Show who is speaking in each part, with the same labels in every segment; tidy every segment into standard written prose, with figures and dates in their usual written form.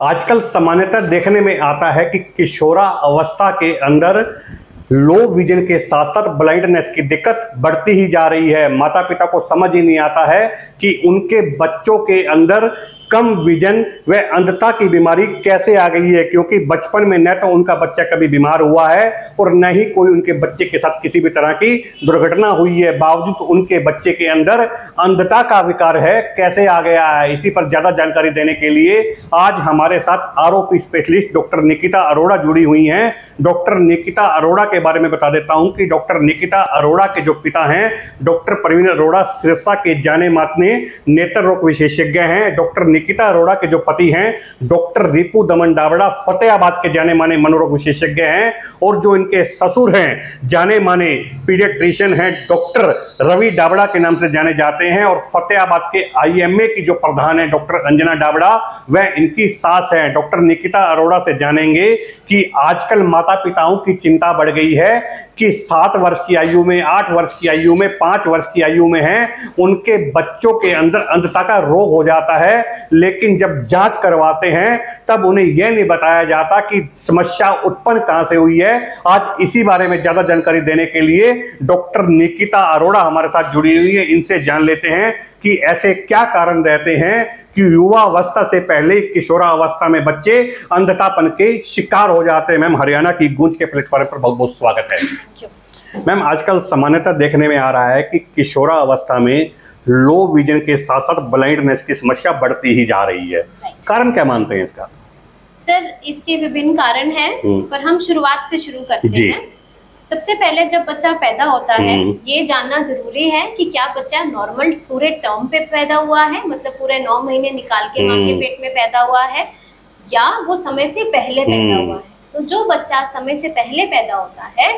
Speaker 1: आजकल सामान्यतः देखने में आता है कि किशोरा अवस्था के अंदर लो विजन के साथ साथ ब्लाइंडनेस की दिक्कत बढ़ती ही जा रही है। माता पिता को समझ ही नहीं आता है कि उनके बच्चों के अंदर कम विजन व अंधता की बीमारी कैसे आ गई है, क्योंकि बचपन में न तो उनका बच्चा कभी बीमार हुआ है और न ही कोई उनके बच्चे के साथ किसी भी तरह की दुर्घटना हुई है। बावजूद उनके बच्चे के अंदर अंधता का विकार है, कैसे आ गया है। इसी पर ज्यादा जानकारी देने के लिए आज हमारे साथ ROP specialist doctor Nikita Arora जुड़ी हुई हैं। डॉक्टर निकिता अरोड़ा के बारे में बता देता हूं कि डॉक्टर निकिता अरोड़ा के जो पिता हैं डॉक्टर प्रवीण अरोड़ा सिरसा के जाने माने नेत्र रोग विशेषज्ञ हैं। डॉक्टर निकिता अरोड़ा के जो पति हैं डॉक्टर रिपू दमन डाबड़ा फतेहाबाद के जाने माने मनोरोग विशेषज्ञ हैं, और जो इनके ससुर हैं जाने माने पीडियाट्रिशियन हैं डॉक्टर रवि डाबड़ा के नाम से जाने जाते हैं, और फतेहाबाद के आईएमए की जो प्रधान है डॉक्टर अंजना डाबड़ा वह इनकी सास है। डॉक्टर निकिता अरोड़ा से जानेंगे कि आजकल माता पिताओं की चिंता बढ़ गई है कि 7 वर्ष की आयु में, 8 वर्ष की आयु में, 5 वर्ष की आयु में है उनके बच्चों के अंदर अंधता का रोग हो जाता है, लेकिन जब जांच करवाते हैं तब उन्हें यह नहीं बताया जाता कि समस्या उत्पन्न कहां से हुई है। आज इसी बारे में ज्यादा जानकारी देने के लिए डॉक्टर निकिता अरोड़ा हमारे साथ जुड़ी हुई है। इनसे जान लेते हैं कि ऐसे क्या कारण रहते हैं कि युवा अवस्था से पहले किशोरा अवस्था में बच्चे अंधतापन के शिकार हो जाते हैं। मैम, हरियाणा की गूंज के प्लेटफॉर्म पर बहुत बहुत स्वागत है। मैम, आजकल सामान्यतः देखने में आ रहा है कि किशोरा अवस्था में लो विजन के साथ साथ ब्लाइंडनेस की समस्या बढ़ती ही जा रही है। कारण क्या मानते हैं इसका?
Speaker 2: सर, इसके विभिन्न कारण हैं, पर हम शुरुआत से शुरू करते हैं। सबसे पहले जब बच्चा पैदा होता है ये जानना जरूरी है कि क्या बच्चा नॉर्मल पूरे टर्म पे पैदा हुआ है, मतलब पूरे 9 महीने निकाल के मां के पेट में पैदा हुआ है, या वो समय से पहले पैदा हुआ है। तो जो बच्चा समय से पहले पैदा होता है,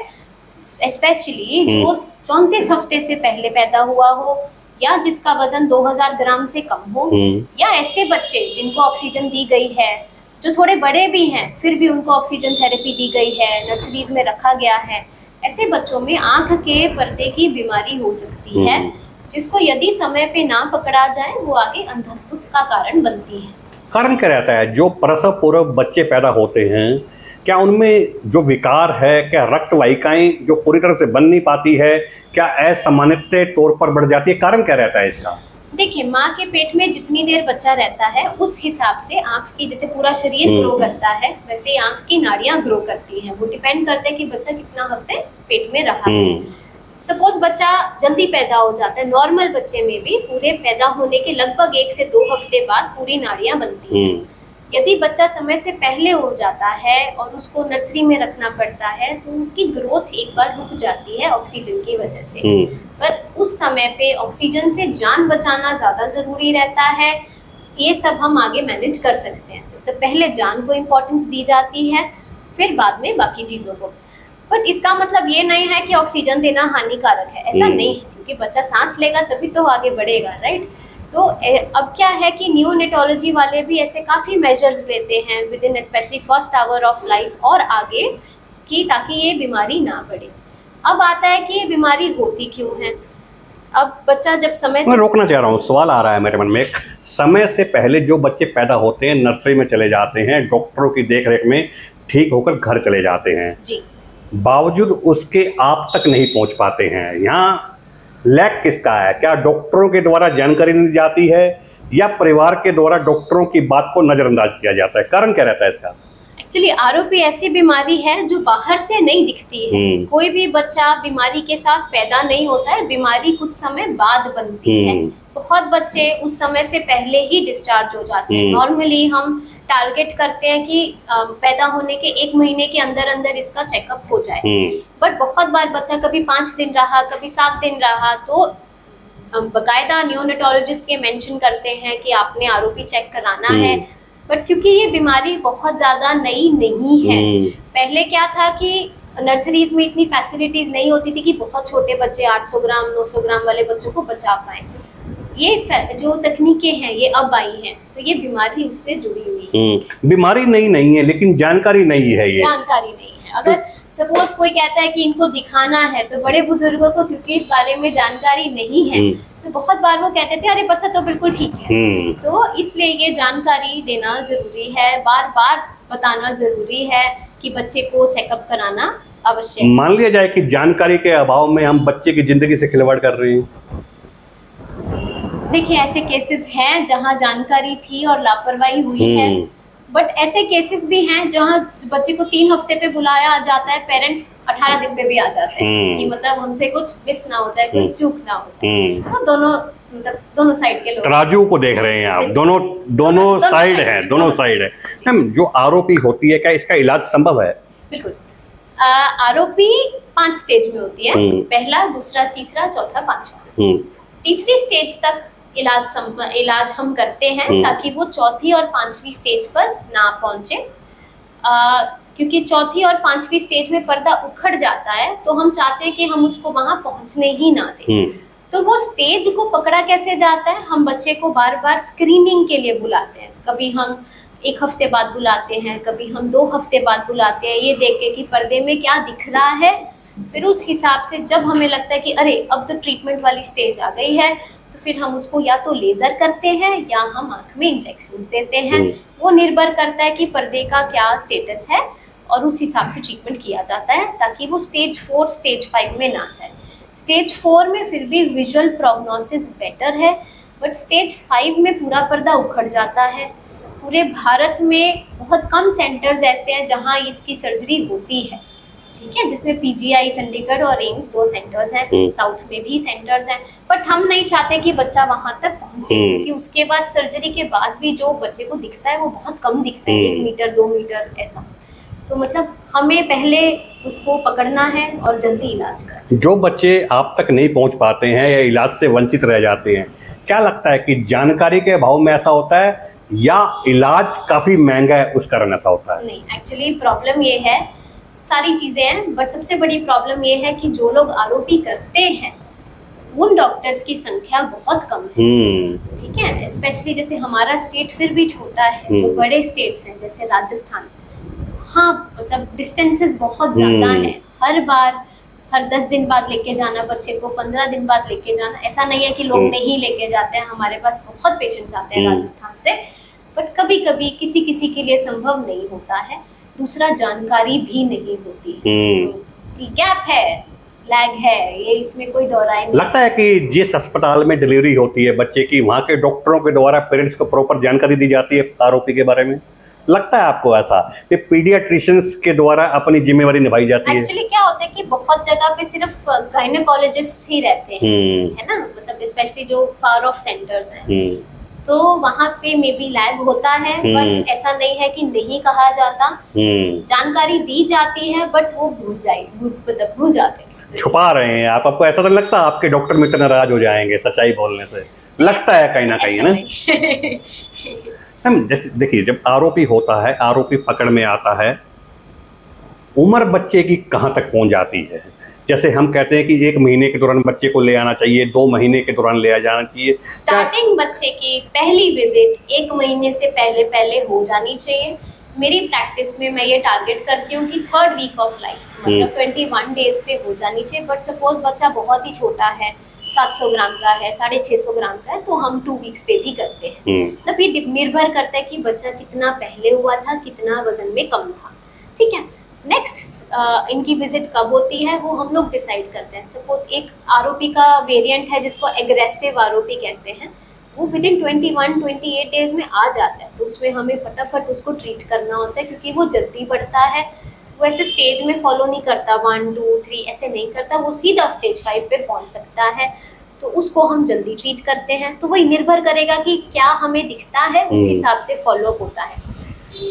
Speaker 2: स्पेशली जो 34 हफ्ते से पहले पैदा हुआ हो, या जिसका वजन 2000 ग्राम से कम हो, या ऐसे बच्चे जिनको ऑक्सीजन दी गई है, जो थोड़े बड़े भी हैं फिर भी उनको ऑक्सीजन थेरेपी दी गई है, नर्सरीज में रखा गया है, ऐसे बच्चों में आंख के पर्दे की बीमारी हो सकती है, जिसको यदि समय पे ना पकड़ा जाए वो आगे अंधत्व का कारण बनती है।
Speaker 1: कारण क्या रहता है? जो प्रसव पूर्व बच्चे पैदा होते हैं, क्या उनमें जो विकार है, क्या रक्त वाहिकाएं जो पूरी तरह से बन नहीं पाती है, क्या असामान्य तौर पर बढ़ जाती है? कारण क्या रहता है इसका?
Speaker 2: देखिए, माँ के पेट में जितनी देर बच्चा रहता है उस हिसाब से आंख की, जैसे पूरा शरीर ग्रो करता है वैसे आंख की नाड़ियां ग्रो करती हैं। वो डिपेंड करता है कि बच्चा कितना हफ्ते पेट में रहा है। सपोज बच्चा जल्दी पैदा हो जाता है, नॉर्मल बच्चे में भी पूरे पैदा होने के लगभग 1 से 2 हफ्ते बाद पूरी नाड़ियां बनती हैं। यदि बच्चा समय से पहले हो जाता है और उसको नर्सरी में रखना पड़ता है तो उसकी ग्रोथ एक बार रुक जाती है ऑक्सीजन की वजह से। पर उस समय पे ऑक्सीजन से जान बचाना ज़्यादा ज़रूरी रहता है। ये सब हम आगे मैनेज कर सकते हैं, तो पहले जान को इम्पोर्टेंस दी जाती है, फिर बाद में बाकी चीज़ों को। बट इसका मतलब ये नहीं है कि ऑक्सीजन देना हानिकारक है, ऐसा नहीं है, क्योंकि बच्चा सांस लेगा तभी तो आगे बढ़ेगा, राइट। तो अब क्या है कि न्यूनेटोलॉजी वाले भी ऐसे काफ़ी मेजर्स लेते हैं with in specially first hour of life और आगे, कि ताकि ये बीमारी ना बढ़े। अब आता है कि ये बीमारी होती क्यों है। अब बच्चा जब समय से,
Speaker 1: मैं रोकना चाह रहा हूँ, सवाल आ रहा है मेरे मन में। समय से पहले जो बच्चे पैदा होते हैं नर्सरी में चले जाते हैं, डॉक्टरों की देखरेख में ठीक होकर घर चले जाते हैं
Speaker 2: जी,
Speaker 1: बावजूद उसके आप तक नहीं पहुँच पाते हैं। यहाँ लैक किसका है? क्या डॉक्टरों के द्वारा जानकारी नहीं दी जाती है, या परिवार के द्वारा डॉक्टरों की बात को नजरअंदाज किया जाता है? कारण क्या रहता है इसका?
Speaker 2: एक्चुअली आरओपी ऐसी बीमारी है जो बाहर से नहीं दिखती है। कोई भी बच्चा बीमारी के साथ पैदा नहीं होता है, बीमारी कुछ समय बाद बनती है। बहुत बच्चे उस समय से पहले ही डिस्चार्ज हो जाते हैं। नॉर्मली हम टारगेट करते हैं कि पैदा होने के 1 महीने के अंदर अंदर इसका चेकअप हो जाए। बट बहुत बार बच्चा कभी 5 दिन रहा, कभी 7 दिन रहा, तो बकायदा न्यूनेटोलॉजिस्ट ये मेंशन करते हैं कि आपने आरओपी चेक कराना है। बट क्योंकि ये बीमारी बहुत ज्यादा नई नहीं है, पहले क्या था कि नर्सरीज में इतनी फैसिलिटीज नहीं होती थी कि बहुत छोटे बच्चे 800 ग्राम 900 ग्राम वाले बच्चों को बचा पाए। ये जो तकनीकें हैं ये अब आई हैं, तो ये बीमारी उससे जुड़ी हुई है।
Speaker 1: बीमारी नहीं है, लेकिन जानकारी नहीं है। ये
Speaker 2: जानकारी नहीं है। अगर सपोज कोई कहता है कि इनको दिखाना है, तो बड़े बुजुर्गों को क्योंकि इस बारे में जानकारी नहीं है, तो बहुत बार वो कहते थे अरे बच्चा तो बिल्कुल ठीक है। तो इसलिए ये जानकारी देना जरूरी है, बार बार बताना जरूरी है कि बच्चे को चेकअप कराना आवश्यक।
Speaker 1: मान लिया जाए कि जानकारी के अभाव में हम बच्चे की जिंदगी से खिलवाड़ कर रहे हैं।
Speaker 2: देखिए ऐसे केसेस हैं जहां जानकारी थी और लापरवाही हुई है, बट ऐसे केसेस भी हैं जहां बच्चे को 3 हफ्ते पे बुलाया जाता है, पेरेंट्स 18 दिन पे भी आ जाते हैं कि मतलब हमसे कुछ मिस ना हो जाए, कोई चूक ना हो जाए। तो दोनों साइड के लोग
Speaker 1: तराजू को देख रहे हैं आप, दोनों साइड है, दोनों साइड है। मैम जो आरोपी होती है, क्या इसका इलाज संभव है?
Speaker 2: बिल्कुल। आरोपी 5 स्टेज में होती है, पहला, दूसरा, तीसरा, चौथा, पांचवा। तीसरी स्टेज तक इलाज हम करते हैं ताकि वो चौथी और पांचवी स्टेज पर ना पहुंचे, क्योंकि चौथी और पांचवी स्टेज में पर्दा उखड़ जाता है, तो हम चाहते हैं कि हम उसको वहां पहुंचने ही ना दें। तो वो स्टेज को पकड़ा कैसे जाता है, हम बच्चे को बार बार स्क्रीनिंग के लिए बुलाते हैं। कभी हम 1 हफ्ते बाद बुलाते हैं, कभी हम 2 हफ्ते बाद बुलाते हैं, ये देख के कि पर्दे में क्या दिख रहा है। फिर उस हिसाब से जब हमें लगता है कि अरे अब तो ट्रीटमेंट वाली स्टेज आ गई है, तो फिर हम उसको या तो लेजर करते हैं या हम आंख में इंजेक्शंस देते हैं। वो निर्भर करता है कि पर्दे का क्या स्टेटस है और उस हिसाब से ट्रीटमेंट किया जाता है ताकि वो स्टेज 4 स्टेज 5 में ना जाए। स्टेज 4 में फिर भी विजुअल प्रोग्नोसिस बेटर है, बट स्टेज 5 में पूरा पर्दा उखड़ जाता है। पूरे भारत में बहुत कम सेंटर्स ऐसे हैं जहां इसकी सर्जरी होती है, ठीक है, जिसमें पीजीआई चंडीगढ़ और एम्स 2 सेंटर्स हैं, साउथ में भी सेंटर्स हैं। बट हम नहीं चाहते कि बच्चा वहां तक पहुंचे, क्योंकि उसके बाद सर्जरी के बाद भी जो बच्चे को दिखता है वो बहुत कम दिखता है, 1 मीटर 2 मीटर ऐसा। तो मतलब हमें पहले उसको पकड़ना है और जल्दी इलाज करना। जो
Speaker 1: बच्चे आप तक नहीं पहुंच पाते हैं या इलाज से वंचित रह जाते हैं, क्या लगता है कि जानकारी के अभाव में ऐसा होता है या इलाज काफी महंगा है उस कारण ऐसा होता है?
Speaker 2: नहीं, एक्चुअली प्रॉब्लम ये है, सारी चीजें हैं, बट सबसे बड़ी प्रॉब्लम ये है कि जो लोग आरोपी करते हैं उन डॉक्टर्स की संख्या बहुत कम है, ठीक है। स्पेशली जैसे हमारा स्टेट फिर भी छोटा है, जो बड़े स्टेट्स हैं जैसे राजस्थान, हाँ मतलब डिस्टेंसेस बहुत ज्यादा हैं। हर 10 दिन बाद लेके जाना बच्चे को, 15 दिन बाद लेके जाना, ऐसा नहीं है कि लोग नहीं लेके जाते हैं। हमारे पास बहुत पेशेंट्स आते हैं राजस्थान से, बट कभी कभी किसी के लिए संभव नहीं होता है। दूसरा, जानकारी भी नहीं होती, गैप है, लैग है, ये इसमें कोई दोहराई नहीं।
Speaker 1: लगता है कि जिस अस्पताल में डिलीवरी होती है बच्चे की, वहाँ के डॉक्टरों के द्वारा पेरेंट्स को प्रॉपर जानकारी दी जाती है आरोपी के बारे में? लगता है आपको ऐसा कि पीडियाट्रिशियंस के द्वारा अपनी जिम्मेवारी निभाई जाती है?
Speaker 2: एक्चुअली क्या होता है कि बहुत जगह पे सिर्फ गायनेकोलॉजिस्ट ही रहते हैं, है ना, मतलब स्पेशली जो फार ऑफ सेंटर्स हैं, तो वहाँ पे मे बी लैग होता है, बट ऐसा नहीं है कि नहीं कहा जाता। जानकारी दी जाती है बट वो भूल जाते हैं,
Speaker 1: छुपा रहे हैं आप। आपको ऐसा तो लगता है आपके डॉक्टर मित्र नाराज हो जाएंगे सच्चाई बोलने से? लगता है कहीं ना कहीं, है ना। हम जैसे देखिए, जब आरोपी होता है, आरोपी पकड़ में आता है, उम्र बच्चे की कहाँ तक पहुंच जाती है? जैसे हम कहते हैं कि 1 महीने के दौरान बच्चे को ले आना चाहिए, 2 महीने के दौरान ले जाना चाहिए।
Speaker 2: स्टार्टिंग बच्चे की पहली विजिट 1 महीने से पहले हो जानी चाहिए। मेरी प्रैक्टिस में मैं ये टारगेट करती हूँ कि 3rd वीक ऑफ लाइफ, मतलब 21 डेज पे हो जानी चाहिए। बट सपोज बच्चा बहुत ही छोटा है, 700 ग्राम का है, 650 ग्राम का है, तो हम 2 वीक्स पे भी करते हैं। मतलब ये निर्भर करता है कि बच्चा कितना पहले हुआ था, कितना वजन में कम था, ठीक है। नेक्स्ट इनकी विजिट कब होती है वो हम लोग डिसाइड करते हैं। सपोज एक आरोपी का वेरिएंट है जिसको एग्रेसिव आरोपी कहते हैं, वो विदिन 21-28 डेज में आ जाता है, तो उसमें हमें फटाफट उसको ट्रीट करना होता है, क्योंकि वो जल्दी बढ़ता है। वो ऐसे स्टेज में फॉलो नहीं करता, 1 2 3 ऐसे नहीं करता, वो सीधा स्टेज 5 पे पहुंच सकता है, तो उसको हम जल्दी ट्रीट करते हैं। तो वही निर्भर करेगा कि क्या हमें दिखता है, उस हिसाब से फॉलोअप होता है।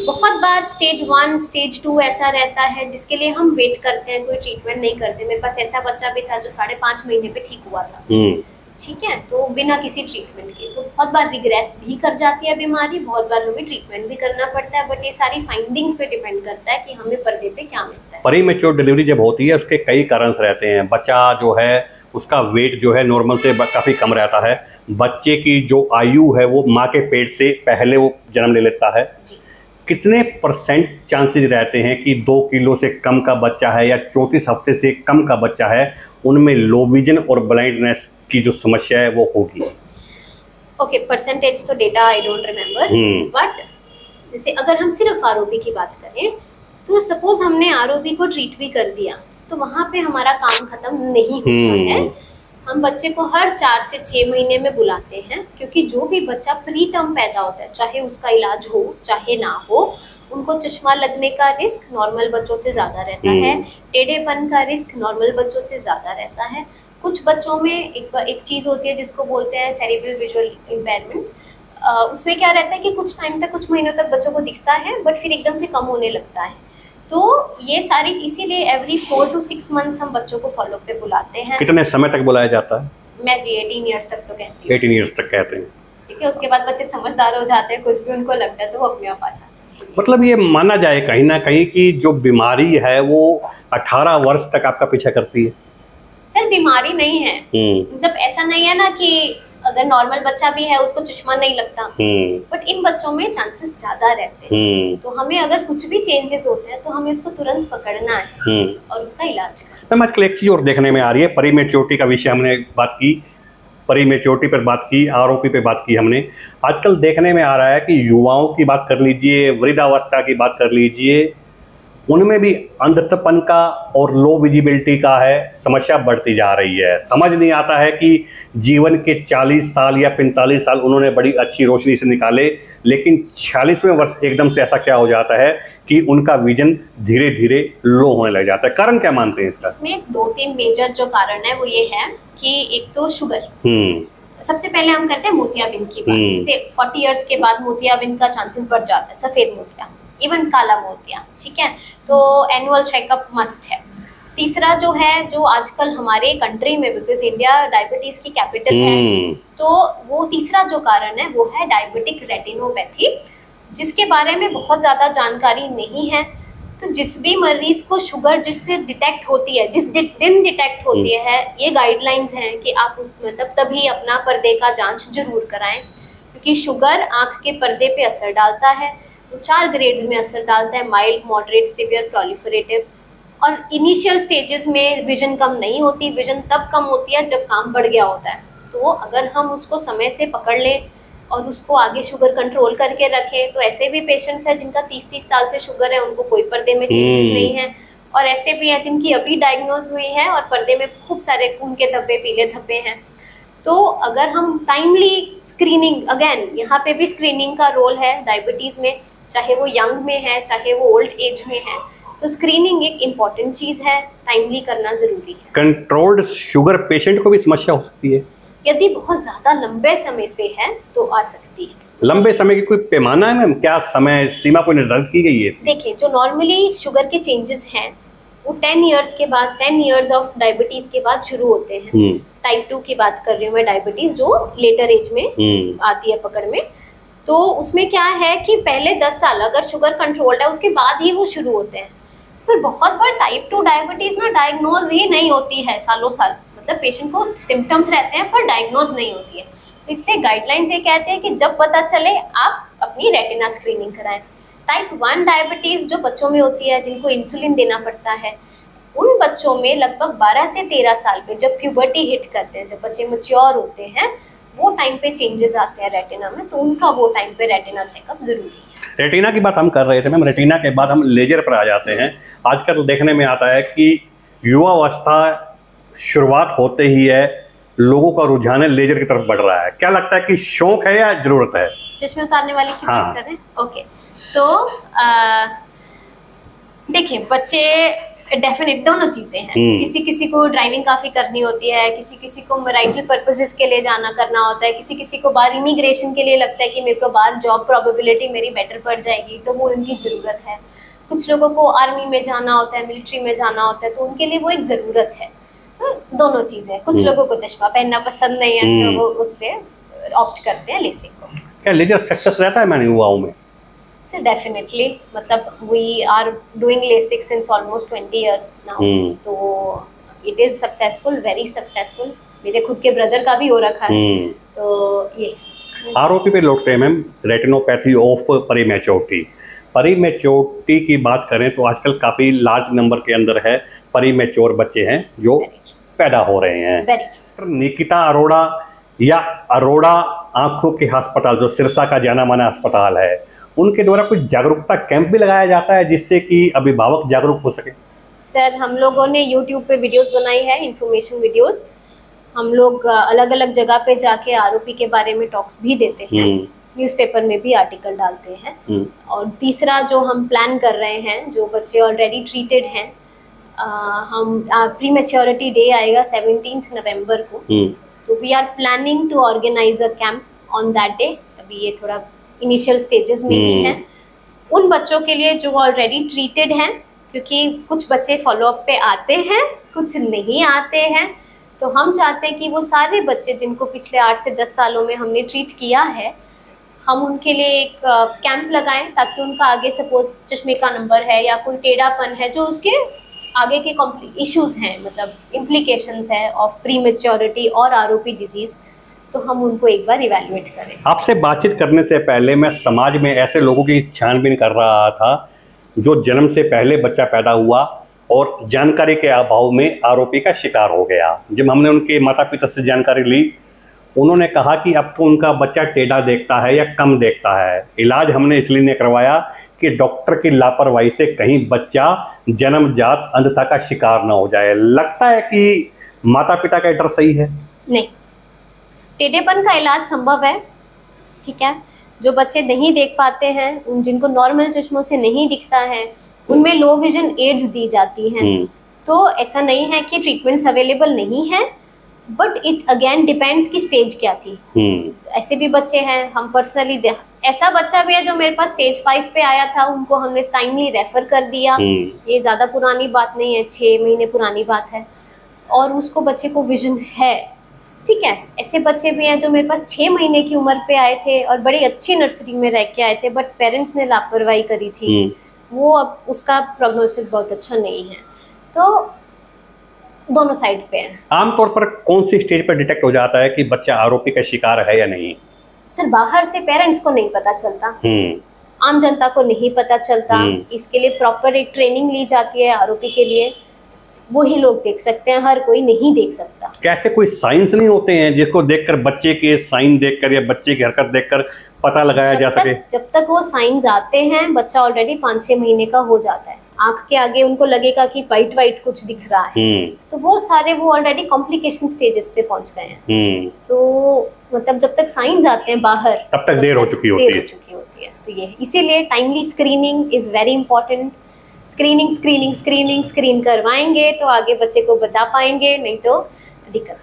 Speaker 2: बहुत बार स्टेज 1 स्टेज 2 ऐसा रहता है जिसके लिए हम वेट करते हैं, कोई ट्रीटमेंट नहीं करते। मेरे पास ऐसा बच्चा भी था जो 5.5 महीने पे ठीक हुआ था, ठीक है, तो बिना किसी ट्रीटमेंट के। तो बहुत बार रिग्रेस भी कर जाती है बीमारी, बहुत बार हमें ट्रीटमेंट भी करना पड़ता है, बट ये सारी फाइंडिंग्स पे डिपेंड करता है कि हमें पर्दे पे क्या मिलता है।
Speaker 1: प्रीमैच्योर डिलीवरी जब होती है उसके कई कारण रहते हैं। बच्चा जो है उसका वेट जो है नॉर्मल से काफ़ी कम रहता है, बच्चे की जो आयु है वो माँ के पेट से पहले वो जन्म ले लेता है, कितने परसेंट चांसेस रहते हैं कि 2 किलो से कम का बच्चा है या 34 हफ्ते से कम का बच्चा है, उनमें लो विजन और ब्लाइंडनेस की जो समस्या है वो होगी?
Speaker 2: ओके, परसेंटेज तो data I don't remember, but जैसे अगर हम सिर्फ आरओबी की बात करें तो सपोज हमने आरओबी को ट्रीट भी कर दिया तो वहाँ पे हमारा काम खत्म नहीं होता है। हम बच्चे को हर 4 से 6 महीने में बुलाते हैं, क्योंकि जो भी बच्चा प्री टर्म पैदा होता है, चाहे उसका इलाज हो चाहे ना हो, उनको चश्मा लगने का रिस्क नॉर्मल बच्चों से ज़्यादा रहता है, टेढ़ेपन का रिस्क नॉर्मल बच्चों से ज़्यादा रहता है। कुछ बच्चों में एक चीज़ होती है जिसको बोलते हैं सेरेब्रल विजुअल इम्पेयरमेंट। उसमें क्या रहता है कि कुछ टाइम तक, कुछ महीनों तक बच्चों को दिखता है बट फिर एकदम से कम होने लगता है। तो ये सारी, इसीलिए एवरी 4 to 6 मंथ्स हम बच्चों को फॉलो पे बुलाते हैं।
Speaker 1: कितने समय तक बुलाया जाता है?
Speaker 2: मैं जी 18 ईयर्स तक तो कहती हूँ।
Speaker 1: 18 ईयर्स तक कहते हैं,
Speaker 2: ठीक है। उसके बाद बच्चे समझदार हो जाते हैं, कुछ भी उनको लगता है तो वो अपने आप आ जाते हैं।
Speaker 1: मतलब ये माना जाए कहीं ना कहीं कि जो बीमारी है वो 18 वर्ष तक आपका पीछा करती है?
Speaker 2: सर बीमारी नहीं है, मतलब ऐसा नहीं है ना कि अगर नॉर्मल बच्चा भी है उसको चश्मा नहीं लगता, बट इन बच्चों में चांसेस ज्यादा रहते हैं। तो हमें अगर कुछ भी चेंजेस होते हैं तो हमें उसको तुरंत पकड़ना है और उसका इलाज करना।
Speaker 1: मैम आजकल एक चीज और देखने में आ रही है, प्रीमेच्योरिटी का विषय हमने बात की, प्रीमेच्योरिटी पर बात की, आरओपी पे बात की हमने। आजकल देखने में आ रहा है कि युवाओं की बात कर लीजिए, वृद्धावस्था की बात कर लीजिए, उनमें भी अंधत्वपन का और लो विजिबिलिटी का है समस्या बढ़ती जा रही है। समझ नहीं आता है कि जीवन के 40 साल या 45 साल उन्होंने बड़ी अच्छी रोशनी से निकाले, लेकिन 46वें वर्ष एकदम से ऐसा क्या हो जाता है कि उनका विजन धीरे धीरे लो होने लग जाता है। कारण क्या मानते हैं इसका?
Speaker 2: इसमें 2-3 मेजर जो कारण है वो ये है कि एक तो शुगर। सबसे पहले हम करते हैं मोतियाबिंद की बात। जैसे 40 इयर्स के बाद मोतियाबिंद का चांसेस बढ़ जाता है, सफेद मोतिया, इवन काला मोतिया, ठीक है। तो एनुअल चेकअप मस्ट है। तीसरा जो है, जो आजकल हमारे कंट्री में, बिकॉज इंडिया डायबिटीज की कैपिटल है, तो वो तीसरा जो कारण है वो है डायबिटिक रेटिनोपैथी, जिसके बारे में बहुत ज़्यादा जानकारी नहीं है। तो जिस भी मरीज को शुगर जिससे डिटेक्ट होती है, जिस दिन डिटेक्ट होती है, ये गाइडलाइंस हैं कि आप मतलब तभी अपना पर्दे का जांच जरूर कराएं, क्योंकि शुगर आँख के पर्दे पे असर डालता है। तो 4 ग्रेड्स में असर डालता है, माइल्ड, मॉडरेट, सीवियर, प्रोलिफरेटिव। और इनिशियल स्टेजेस में विजन कम नहीं होती, विजन तब कम होती है जब काम बढ़ गया होता है। तो अगर हम उसको समय से पकड़ लें और उसको आगे शुगर कंट्रोल करके रखें, तो ऐसे भी पेशेंट्स हैं जिनका 30-30 साल से शुगर है, उनको कोई पर्दे में चेंजेस नहीं है, और ऐसे भी हैं जिनकी अभी डायग्नोज हुई है और पर्दे में खूब सारे खून के धब्बे, पीले धब्बे हैं। तो अगर हम टाइमली स्क्रीनिंग, अगेन यहाँ पे भी स्क्रीनिंग का रोल है डायबिटीज़ में, चाहे वो यंग में है चाहे वो ओल्ड एज में है, तो स्क्रीनिंग एक इम्पॉर्टेंट चीज़ है, टाइमली करना ज़रूरी है।
Speaker 1: कंट्रोल्ड शुगर पेशेंट को भी समस्या हो सकती है?
Speaker 2: यदि बहुत ज़्यादा लंबे समय से है तो आ सकती है।
Speaker 1: लंबे समय की कोई पैमाना है मैम? क्या समय सीमा कोई निर्धारित की गई है?
Speaker 2: देखिए, जो नॉर्मली शुगर के चेंजेस हैं वो 10 इयर्स के बाद, 10 इयर्स ऑफ डायबिटीज़ के बाद शुरू होते हैं। टाइप 2 की बात कर रही हूँ मैं, डायबिटीज़ जो लेटर एज में आती है पकड़ में। तो उसमें क्या है कि पहले 10 साल अगर शुगर कंट्रोल्ड है उसके बाद ही वो शुरू होते हैं। पर बहुत बार टाइप 2 डायबिटीज़ ना डायग्नोज ही नहीं होती है सालों साल, मतलब पेशेंट को सिम्टम्स रहते हैं पर डायग्नोज नहीं होती है। तो इसलिए गाइडलाइंस ये कहते हैं कि जब पता चले आप अपनी रेटिना स्क्रीनिंग कराएं। टाइप 1 डायबिटीज़ जो बच्चों में होती है, जिनको इंसुलिन देना पड़ता है, उन बच्चों में लगभग 12 से 13 साल पे जब प्यूबर्टी हिट करते हैं, जब बच्चे मैच्योर होते हैं, वो टाइम पे चेंजेस आते हैं रेटिना में, तो उनका वो टाइम पे रेटिना चेकअप जरूरी है।
Speaker 1: रेटिना की बात हम कर रहे थे मैम, रेटिना के बाद हम लेजर पर आ जाते हैं। आजकल देखने में आता है कि युवावस्था शुरुआत होते ही है, लोगों का रुझान लेजर की तरफ बढ़ रहा है। क्या लगता है कि शौक है या जरूरत है?
Speaker 2: चश्मे उतारने वाले की बात कर रहे हैं? ओके, तो देखिए, बच्चे डेफिनेट दोनों चीजें हैं। किसी किसी को ड्राइविंग काफी करनी होती है, किसी किसी को मैरिटल पर्पसेस के लिए जाना करना होता है, किसी किसी को बाहर इमिग्रेशन के लिए लगता है कि मेरे को बाहर जॉब प्रोबेबिलिटी मेरी बेटर पड़ जाएगी, तो वो उनकी ज़रूरत है। कुछ लोगों को आर्मी में जाना होता है, मिलिट्री में जाना होता है, तो उनके लिए वो एक ज़रूरत है। तो दोनों चीज़ें, कुछ लोगों को चश्मा पहनना पसंद नहीं है तो वो उससे ऑप्ट करते हैं लेसिक को।
Speaker 1: क्या लेजर सक्सेस रहता है मैंने युवाओं में?
Speaker 2: डेफिनेटली, मतलब we are doing LASIK since almost 20 years now, तो it is successful, very successful. मेरे खुद के ब्रदर का भी हो रखा है। तो ये
Speaker 1: आरओपी पे लौटते हैं मैम, रेटिनोपैथी ऑफ प्रीमैच्योरिटी। परी मैच्योरिटी की बात करें तो आजकल काफ़ी लार्ज नंबर के अंदर है परी मैच्योर बच्चे हैं जो पैदा हो रहे हैं। निकिता अरोड़ा या अरोड़ा आंखों के अस्पताल जो सिरसा का जाना माना अस्पताल है, उनके द्वारा कुछ जागरूकता कैंप भी लगाया जाता है जिससे कि अभिभावक जागरूक हो सके?
Speaker 2: सर, हम लोगों ने YouTube पे वीडियोस बनाई है, इन्फॉर्मेशन वीडियोस। हम लोग अलग अलग जगह पे जाके आरोपी के बारे में टॉक्स भी देते हैं, न्यूज़पेपर में भी आर्टिकल डालते हैं। और तीसरा जो हम प्लान कर रहे हैं, जो बच्चे ऑलरेडी ट्रीटेड हैं, हम प्री मैच्योरिटी डे आएगा 17 नवंबर को, तो we are planning to organise a camp on that day. अभी ये थोड़ा इनिशियल स्टेजेस में ही है उन बच्चों के लिए जो ऑलरेडी ट्रीटेड हैं, क्योंकि कुछ बच्चे फॉलोअप पे आते हैं, कुछ नहीं आते हैं। तो हम चाहते हैं कि वो सारे बच्चे जिनको पिछले 8 से 10 सालों में हमने ट्रीट किया है, हम उनके लिए एक कैंप लगाएं ताकि उनका आगे सपोज चश्मे का नंबर है या कोई टेढ़ापन है जो उसके आगे के इश्यूज हैं, मतलब इम्प्लीकेशंस है ऑफ प्री मैच्योरिटी और आरओपी डिजीज, तो हम उनको एक बार इवैल्यूएट करें।
Speaker 1: आपसे बातचीत करने से पहले मैं समाज में ऐसे लोगों की छानबीन कर रहा था जो जन्म से पहले बच्चा पैदा हुआ और जानकारी के अभाव में आरोपी का शिकार हो गया। जब हमने उनके माता पिता से जानकारी ली, उन्होंने कहा कि अब तो उनका बच्चा टेढ़ा देखता है या कम देखता है। इलाज हमने इसलिए नहीं करवाया कि डॉक्टर की लापरवाही से कहीं बच्चा जन्मजात अंधता का शिकार ना हो जाए। लगता है कि माता पिता का डर सही है?
Speaker 2: नहीं, टेढ़ेपन का इलाज संभव है, ठीक है। जो बच्चे नहीं देख पाते हैं, उन जिनको नॉर्मल चश्मों से नहीं दिखता है, उनमें लो विजन एड्स दी जाती हैं। तो ऐसा नहीं है कि ट्रीटमेंट्स अवेलेबल नहीं है, बट इट अगेन डिपेंड्स की स्टेज क्या थी। ऐसे भी बच्चे हैं, हम पर्सनली ऐसा बच्चा भी है जो मेरे पास स्टेज 5 पे आया था, उनको हमने टाइमली रेफर कर दिया। ये ज्यादा पुरानी बात नहीं है, 6 महीने पुरानी बात है, और उसको बच्चे को विजन है, ठीक है। ऐसे बच्चे भी हैं जो मेरे पास 6 महीने की उम्र पे आए थे और बड़ी अच्छी नर्सरी में रह के आए थे, बट पेरेंट्स ने लापरवाही करी थी, वो अब उसका प्रोग्नोसिस बहुत अच्छा नहीं है। तो दोनों साइड पे है।
Speaker 1: आमतौर पर कौन सी स्टेज पर डिटेक्ट हो जाता है कि बच्चा आरोपी का शिकार है या नहीं?
Speaker 2: सर, बाहर से पेरेंट्स को नहीं पता चलता, आम जनता को नहीं पता चलता। इसके लिए प्रॉपर एक ट्रेनिंग ली जाती है आरोपी के लिए, वही लोग देख सकते हैं, हर कोई नहीं देख सकता।
Speaker 1: कैसे कोई साइंस नहीं होते हैं जिसको देखकर बच्चे के साइन देखकर या बच्चे की हरकत देखकर पता लगाया जा सके?
Speaker 2: जब तक वो साइंस आते हैं, बच्चा ऑलरेडी 5-6 महीने का हो जाता है, आंख के आगे उनको लगेगा कि वाइट वाइट कुछ दिख रहा है, तो वो सारे वो ऑलरेडी कॉम्प्लिकेशन स्टेजेस पे पहुंच गए हैं। तो मतलब जब तक साइंस आते हैं बाहर, तब तक देर हो चुकी होती है। तो ये इसीलिए timely screening is very important. Screen करवाएंगे तो आगे बच्चे को बचा पाएंगे, नहीं तो दिक्कत।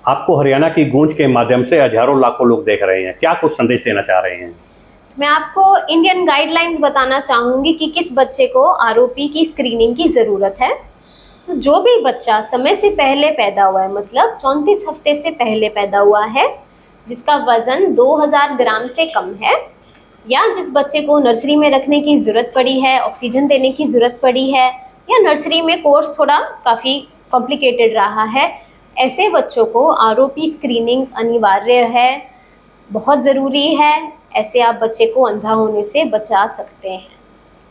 Speaker 1: आपको हरियाणा की गूंज के माध्यम से हजारों लाखों लोग देख रहे हैं, क्या कुछ संदेश देना चाह रहे हैं?
Speaker 2: मैं आपको इंडियन गाइडलाइंस बताना चाहूंगी कि किस बच्चे को आरोपी की स्क्रीनिंग की जरूरत है। तो जो भी बच्चा समय से पहले पैदा हुआ है, मतलब 34 हफ्ते से पहले पैदा हुआ है, जिसका वजन 2000 ग्राम से कम है, या जिस बच्चे को नर्सरी में रखने की ज़रूरत पड़ी है, ऑक्सीजन देने की ज़रूरत पड़ी है, या नर्सरी में कोर्स थोड़ा काफ़ी कॉम्प्लिकेटेड रहा है, ऐसे बच्चों को आरोपी स्क्रीनिंग अनिवार्य है, बहुत ज़रूरी है। ऐसे आप बच्चे को अंधा होने से बचा सकते हैं।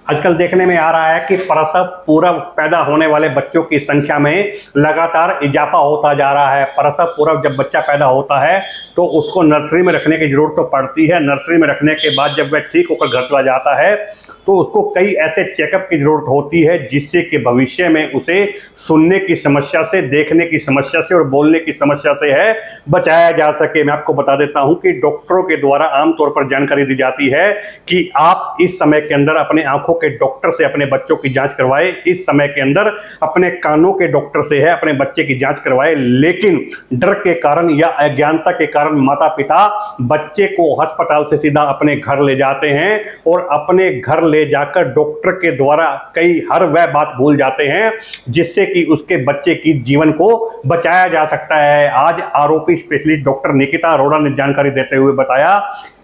Speaker 1: आजकल देखने में आ रहा है कि प्रसव पूर्व पैदा होने वाले बच्चों की संख्या में लगातार इजाफा होता जा रहा है। प्रसव पूर्व जब बच्चा पैदा होता है तो उसको नर्सरी में रखने की जरूरत तो पड़ती है। नर्सरी में रखने के बाद जब वह ठीक होकर घर चला जाता है तो उसको कई ऐसे चेकअप की जरूरत होती है जिससे कि भविष्य में उसे सुनने की समस्या से, देखने की समस्या से और बोलने की समस्या से है बचाया जा सके। मैं आपको बता देता हूं कि डॉक्टरों के द्वारा आमतौर पर जानकारी दी जाती है कि आप इस समय के अंदर अपने आंखों के डॉक्टर से अपने बच्चों की जांच करवाए, इस समय के अंदर अपने कानों के डॉक्टर से है अपने बच्चे की जांच करवाए। लेकिन डर के कारण या अज्ञानता के कारण माता पिता बच्चे को अस्पताल से सीधा अपने घर ले जाते हैं और अपने घर ले जाकर डॉक्टर के द्वारा हर वह बात भूल जाते हैं जिससे कि उसके बच्चे की जीवन को बचाया जा सकता है। आज आरोपी स्पेशलिस्ट डॉक्टर निकिता अरोड़ा ने जानकारी देते हुए बताया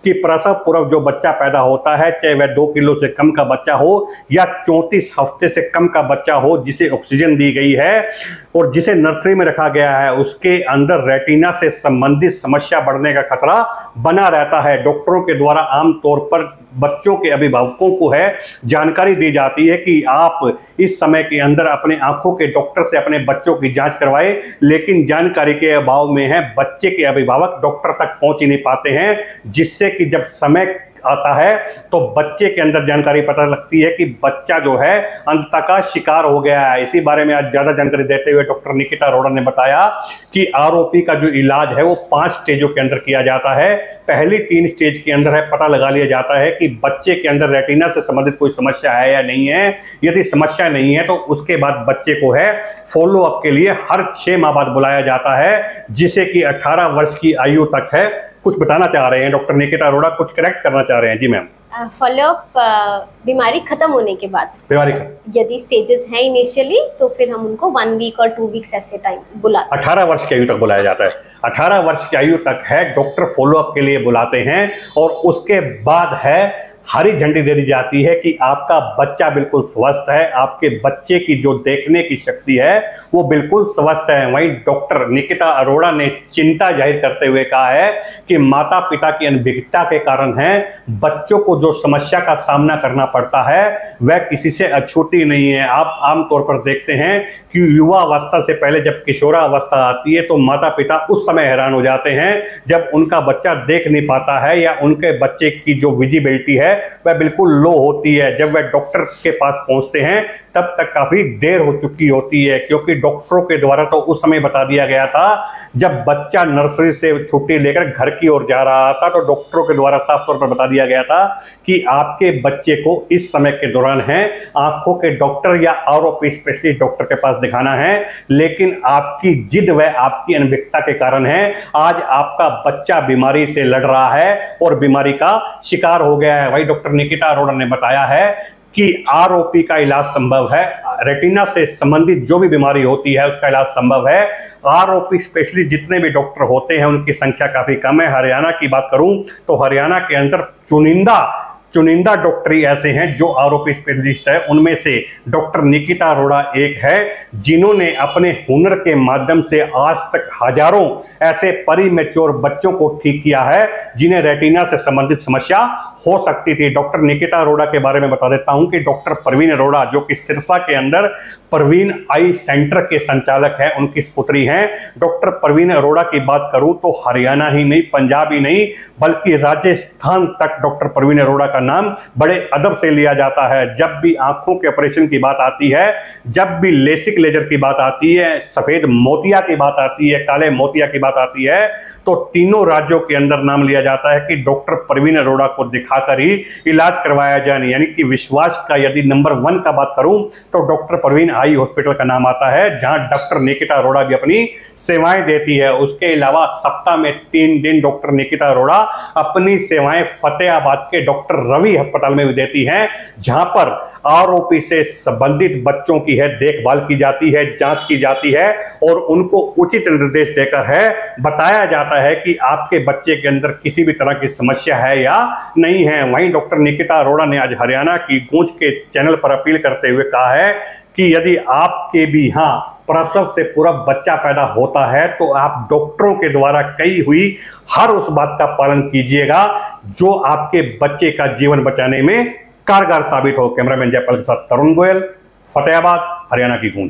Speaker 1: कि प्रसव पूर्व जो बच्चा पैदा होता है, चाहे वह 2 किलो से कम का बच्चा हो या 34 हफ्ते से कम का बच्चा हो जिसे ऑक्सीजन दी गई है और जिसे नर्सरी में रखा गया है, उसके अंदर रेटिना से संबंधित समस्या बढ़ने का खतरा बना रहता है। डॉक्टरों के द्वारा आमतौर पर बच्चों के अभिभावकों को है जानकारी दी जाती है कि आप इस समय के अंदर अपने आंखों के डॉक्टर से अपने बच्चों की जांच करवाएं, लेकिन जानकारी के अभाव में है बच्चे के अभिभावक डॉक्टर तक पहुंच ही नहीं पाते हैं, जिससे कि जब समय आता है तो बच्चे के अंदर जानकारी पता लगती है कि बच्चा जो है अंततः का शिकार हो गया है। इसी बारे में आज ज्यादा जानकारी देते हुए डॉक्टर निकिता अरोड़ा ने बताया कि आरोपी का जो इलाज है वो 5 स्टेजों के अंदर किया जाता है। पहली 3 स्टेज के अंदर है पता लगा लिया जाता है कि बच्चे के अंदर रेटिना से संबंधित कोई समस्या है या नहीं है। यदि समस्या नहीं है तो उसके बाद बच्चे को है फॉलो अप के लिए हर 6 माह बाद बुलाया जाता है, जिसे कि 18 वर्ष की आयु तक है। कुछ बताना चाह रहे हैं डॉक्टर निकिता अरोड़ा, कुछ करेक्ट करना चाह रहे हैं? जी मैम।
Speaker 2: फॉलोअप बीमारी खत्म होने के बाद,
Speaker 1: बीमारी
Speaker 2: यदि स्टेजेस हैं इनिशियली तो फिर हम उनको 1 वीक और 2 वीक्स ऐसे टाइम बुलाते हैं।
Speaker 1: 18 वर्ष की आयु तक बुलाया जाता है। 18 वर्ष की आयु तक है डॉक्टर फॉलोअप के लिए बुलाते हैं और उसके बाद है हरी झंडी दे दी जाती है कि आपका बच्चा बिल्कुल स्वस्थ है, आपके बच्चे की जो देखने की शक्ति है वो बिल्कुल स्वस्थ है। वहीं डॉक्टर निकिता अरोड़ा ने चिंता जाहिर करते हुए कहा है कि माता पिता की अनभिज्ञता के कारण है बच्चों को जो समस्या का सामना करना पड़ता है वह किसी से अछूती नहीं है। आप आमतौर पर देखते हैं कि युवा अवस्था से पहले जब किशोरावस्था आती है तो माता पिता उस समय हैरान हो जाते हैं जब उनका बच्चा देख नहीं पाता है या उनके बच्चे की जो विजिबिलिटी है वह बिल्कुल लो होती है। जब वह डॉक्टर के पास पहुंचते हैं तब तक काफी देर हो चुकी होती है, क्योंकि डॉक्टरों के द्वारा तो उस समय बता दिया गया था जब बच्चा नर्सरी से छुट्टी लेकर घर की ओर जा रहा था तो डॉक्टरों के द्वारा साफ तौर पर बता दिया गया था कि आपके बच्चे को इस समय के दौरान है आंखों के डॉक्टर या आरोपी स्पेशलिस्ट डॉक्टर के पास दिखाना है, लेकिन आपकी जिद व आपकी अनभिज्ञता के कारण है आज आपका बच्चा बीमारी से लड़ रहा है और बीमारी का शिकार हो गया है। भाई डॉक्टर निकिता अरोड़ा ने बताया है कि आरोपी का इलाज संभव है, रेटिना से संबंधित जो भी बीमारी होती है उसका इलाज संभव है। आरोपी स्पेशलिस्ट जितने भी डॉक्टर होते हैं उनकी संख्या काफी कम है। हरियाणा की बात करूं तो हरियाणा के अंदर चुनिंदा डॉक्टरी ऐसे हैं जो आरोपी स्पेशलिस्ट है, उनमें से डॉक्टर निकिता अरोड़ा एक है जिन्होंने अपने हुनर के माध्यम से आज तक हजारों ऐसे प्रीमैच्योर बच्चों को ठीक किया है जिन्हें रेटिना से संबंधित समस्या हो सकती थी। डॉक्टर निकिता अरोड़ा के बारे में बता देता हूं कि डॉक्टर प्रवीण अरोड़ा जो कि सिरसा के अंदर प्रवीण आई सेंटर के संचालक है, उनकी पुत्री हैं। डॉक्टर प्रवीण अरोड़ा की बात करूं तो हरियाणा ही नहीं, पंजाब ही नहीं बल्कि राजस्थान तक डॉक्टर प्रवीण अरोड़ा का नाम बड़े अदब से लिया जाता है। जब भी आंखों के ऑपरेशन की बात आती है, जब भी लेसिक लेजर की बात आती है, सफेद मोतिया की बात आती है, काले मोतिया की बात आती है, तो तीनों राज्यों के अंदर नाम लिया जाता है कि डॉक्टर प्रवीण अरोड़ा को दिखाकर ही इलाज करवाया जाए। यानी कि विश्वास का यदि नंबर 1 का बात करूं तो डॉक्टर प्रवीण आई हॉस्पिटल का नाम आता है, जहां डॉक्टर निकिता अरोड़ा भी अपनी सेवाएं देती है। उसके अलावा सप्ताह में 3 दिन डॉक्टर निकिता अरोड़ा अपनी सेवाएं फतेहाबाद के डॉक्टर रवि अस्पताल में भी देती हैं, जहां पर आरोपी से संबंधित बच्चों की है देखभाल की जाती है, जांच की जाती है और उनको उचित निर्देश देकर है बताया जाता है कि आपके बच्चे के अंदर किसी भी तरह की समस्या है या नहीं है। वहीं डॉक्टर निकिता अरोड़ा ने आज हरियाणा की गूंज के चैनल पर अपील करते हुए कहा है कि यदि आपके भी यहाँ प्रसव से पूरा बच्चा पैदा होता है तो आप डॉक्टरों के द्वारा कही हुई हर उस बात का पालन कीजिएगा जो आपके बच्चे का जीवन बचाने में कारगर साबित हो। कैमरामैन जयपाल के साथ तरुण गोयल, फतेहाबाद, हरियाणा की गूंज।